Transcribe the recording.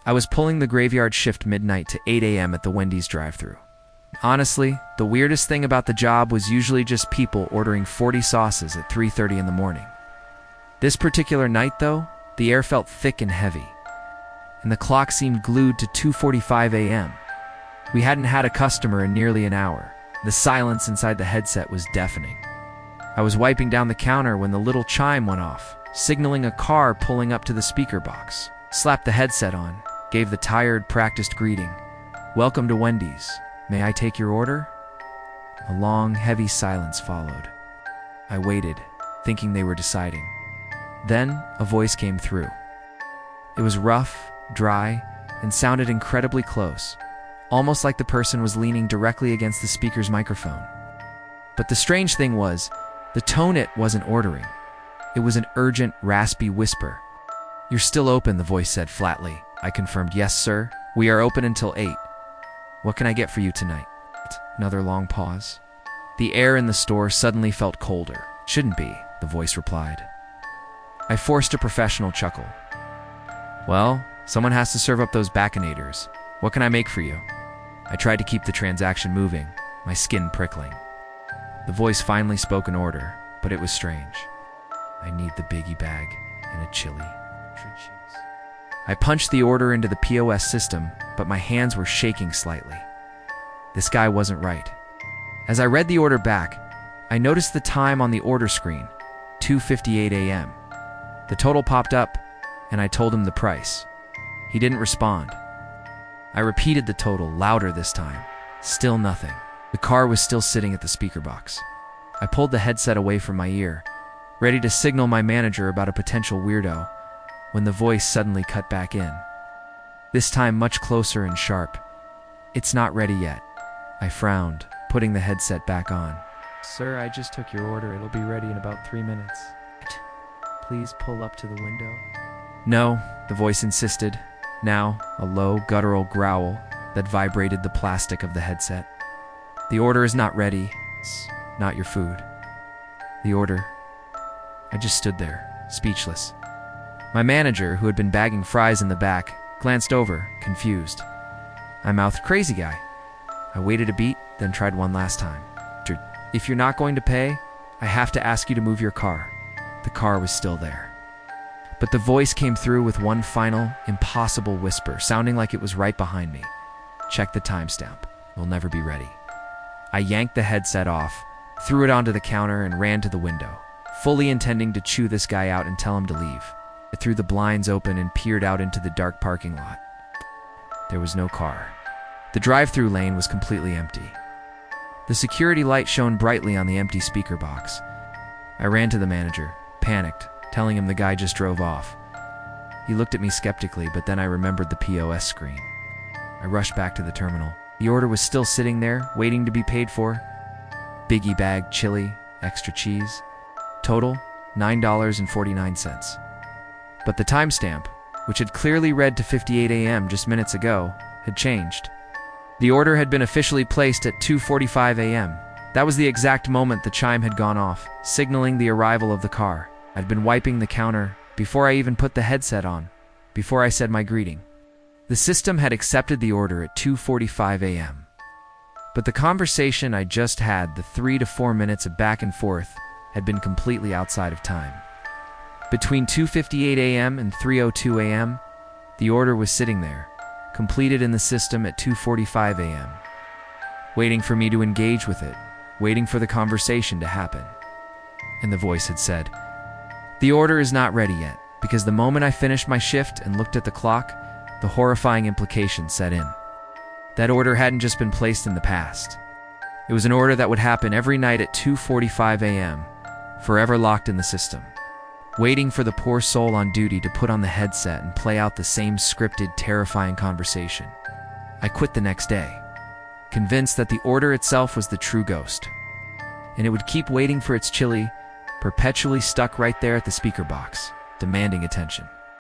I was pulling the graveyard shift midnight to 8 a.m. at the Wendy's drive-thru. Honestly, the weirdest thing about the job was usually just people ordering 40 sauces at 3:30 in the morning. This particular night, though, the air felt thick and heavy, and the clock seemed glued to 2:45 a.m. We hadn't had a customer in nearly an hour. The silence inside the headset was deafening. I was wiping down the counter when the little chime went off, signaling a car pulling up to the speaker box. Slapped the headset on, gave the tired, practiced greeting. "Welcome to Wendy's. May I take your order?" A long, heavy silence followed. I waited, thinking they were deciding. Then, a voice came through. It was rough, dry, and sounded incredibly close, almost like the person was leaning directly against the speaker's microphone. But the strange thing was, the tone it wasn't ordering. It was an urgent, raspy whisper. "You're still open," the voice said flatly. I confirmed, "Yes, sir. We are open until 8. What can I get for you tonight?" Another long pause. The air in the store suddenly felt colder. "Shouldn't be," the voice replied. I forced a professional chuckle. "Well, someone has to serve up those baconators. What can I make for you?" I tried to keep the transaction moving, my skin prickling. The voice finally spoke an order, but it was strange. "I need the biggie bag and a chili." I punched the order into the POS system, but my hands were shaking slightly. This guy wasn't right. As I read the order back, I noticed the time on the order screen, 2:58 a.m. The total popped up, and I told him the price. He didn't respond. I repeated the total, louder this time. Still nothing. The car was still sitting at the speaker box. I pulled the headset away from my ear, ready to signal my manager about a potential weirdo, when the voice suddenly cut back in. This time much closer and sharp. "It's not ready yet." I frowned, putting the headset back on. "Sir, I just took your order. It'll be ready in about 3 minutes. Please pull up to the window." "No," the voice insisted, now a low, guttural growl that vibrated the plastic of the headset. "The order is not ready. It's not your food." The order. I just stood there, speechless. My manager, who had been bagging fries in the back, glanced over, confused. I mouthed, "Crazy guy." I waited a beat, then tried one last time. "If you're not going to pay, I have to ask you to move your car." The car was still there. But the voice came through with one final, impossible whisper, sounding like it was right behind me. "Check the timestamp. We'll never be ready." I yanked the headset off, threw it onto the counter, and ran to the window, fully intending to chew this guy out and tell him to leave. I threw the blinds open and peered out into the dark parking lot. There was no car. The drive-through lane was completely empty. The security light shone brightly on the empty speaker box. I ran to the manager, panicked, telling him the guy just drove off. He looked at me skeptically, but then I remembered the POS screen. I rushed back to the terminal. The order was still sitting there, waiting to be paid for. Biggie bag, chili, extra cheese. Total, $9.49. But the timestamp, which had clearly read to 58 a.m. just minutes ago, had changed. The order had been officially placed at 2:45 a.m. That was the exact moment the chime had gone off, signaling the arrival of the car. I'd been wiping the counter before I even put the headset on, before I said my greeting. The system had accepted the order at 2:45 a.m. But the conversation I just had, the 3 to 4 minutes of back and forth, had been completely outside of time. Between 2:58 a.m. and 3:02 a.m., the order was sitting there, completed in the system at 2:45 a.m., waiting for me to engage with it, waiting for the conversation to happen. And the voice had said, "The order is not ready yet," because the moment I finished my shift and looked at the clock, the horrifying implication set in. That order hadn't just been placed in the past. It was an order that would happen every night at 2:45 a.m., forever locked in the system, waiting for the poor soul on duty to put on the headset and play out the same scripted, terrifying conversation. I quit the next day, convinced that the order itself was the true ghost, and it would keep waiting for its chili, perpetually stuck right there at the speaker box, demanding attention.